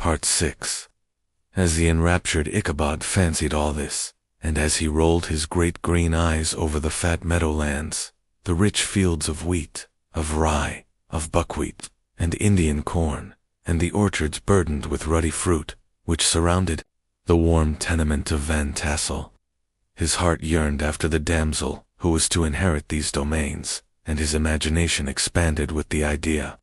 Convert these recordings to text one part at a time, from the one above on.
Part 6. As the enraptured Ichabod fancied all this, and as he rolled his great green eyes over the fat meadowlands, the rich fields of wheat, of rye, of buckwheat, and Indian corn, and the orchards burdened with ruddy fruit, which surrounded the warm tenement of Van Tassel, his heart yearned after the damsel who was to inherit these domains, and his imagination expanded with the idea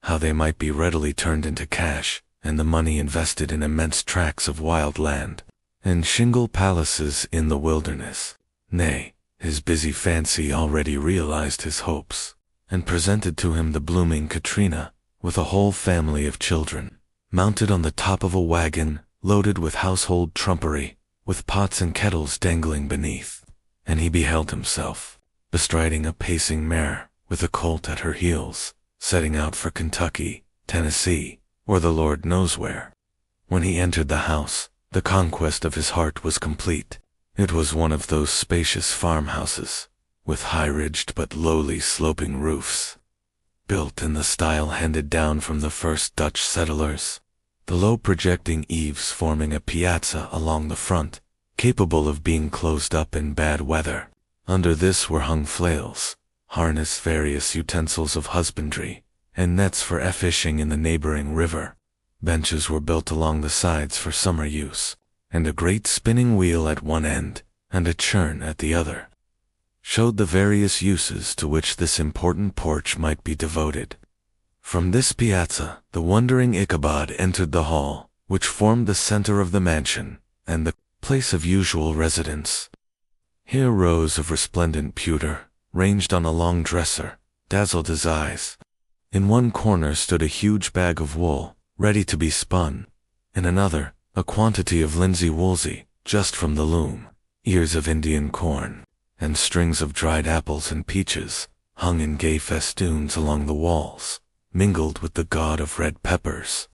how they might be readily turned into cash, and the money invested in immense tracts of wild land, and shingle palaces in the wilderness. Nay, his busy fancy already realized his hopes, and presented to him the blooming Katrina, with a whole family of children, mounted on the top of a wagon, loaded with household trumpery, with pots and kettles dangling beneath, and he beheld himself, bestriding a pacing mare, with a colt at her heels, setting out for Kentucky, Tennessee, or the Lord knows where. When he entered the house, the conquest of his heart was complete. It was one of those spacious farmhouses, with high-ridged but lowly sloping roofs, built in the style handed down from the first Dutch settlers, the low projecting eaves forming a piazza along the front, capable of being closed up in bad weather. Under this were hung flails, harness, various utensils of husbandry, and nets for fishing in the neighboring river. Benches were built along the sides for summer use, and a great spinning wheel at one end, and a churn at the other, showed the various uses to which this important porch might be devoted. From this piazza, the wondering Ichabod entered the hall, which formed the center of the mansion, and the place of usual residence. Here rows of resplendent pewter, ranged on a long dresser, dazzled his eyes. In one corner stood a huge bag of wool, ready to be spun. In another, a quantity of linsey woolsey, just from the loom, ears of Indian corn, and strings of dried apples and peaches, hung in gay festoons along the walls, mingled with the gaud of red peppers.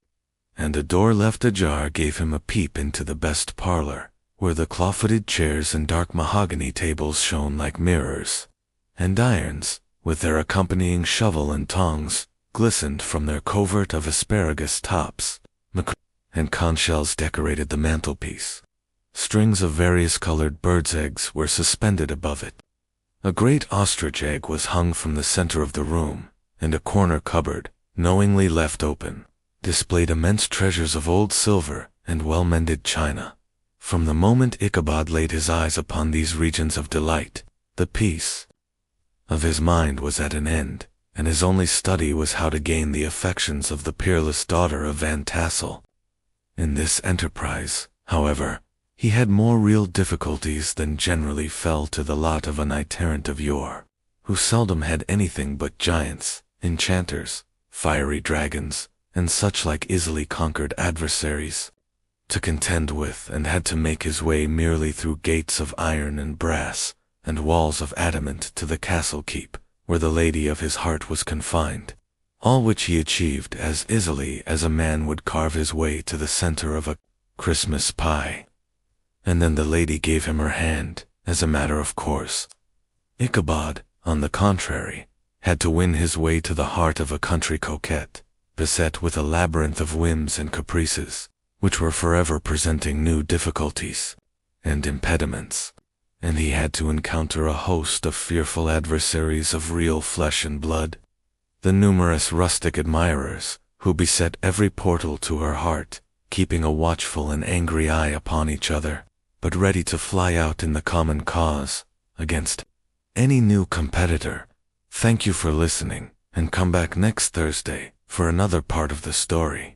And a door left ajar gave him a peep into the best parlor, where the claw-footed chairs and dark mahogany tables shone like mirrors, and irons, with their accompanying shovel and tongs, glistened from their covert of asparagus tops, and conch shells decorated the mantelpiece. Strings of various colored birds' eggs were suspended above it. A great ostrich egg was hung from the center of the room, and a corner cupboard, knowingly left open, displayed immense treasures of old silver and well-mended china. From the moment Ichabod laid his eyes upon these regions of delight, the peace of his mind was at an end, and his only study was how to gain the affections of the peerless daughter of Van Tassel. In this enterprise, however, he had more real difficulties than generally fell to the lot of a knight-errant of yore, who seldom had anything but giants, enchanters, fiery dragons, and such like easily conquered adversaries to contend with, and had to make his way merely through gates of iron and brass, and walls of adamant to the castle keep, where the lady of his heart was confined, all which he achieved as easily as a man would carve his way to the center of a Christmas pie. And then the lady gave him her hand, as a matter of course. Ichabod, on the contrary, had to win his way to the heart of a country coquette, beset with a labyrinth of whims and caprices, which were forever presenting new difficulties and impediments, and he had to encounter a host of fearful adversaries of real flesh and blood, the numerous rustic admirers who beset every portal to her heart, keeping a watchful and angry eye upon each other, but ready to fly out in the common cause against any new competitor. Thank you for listening, and come back next Thursday for another part of the story.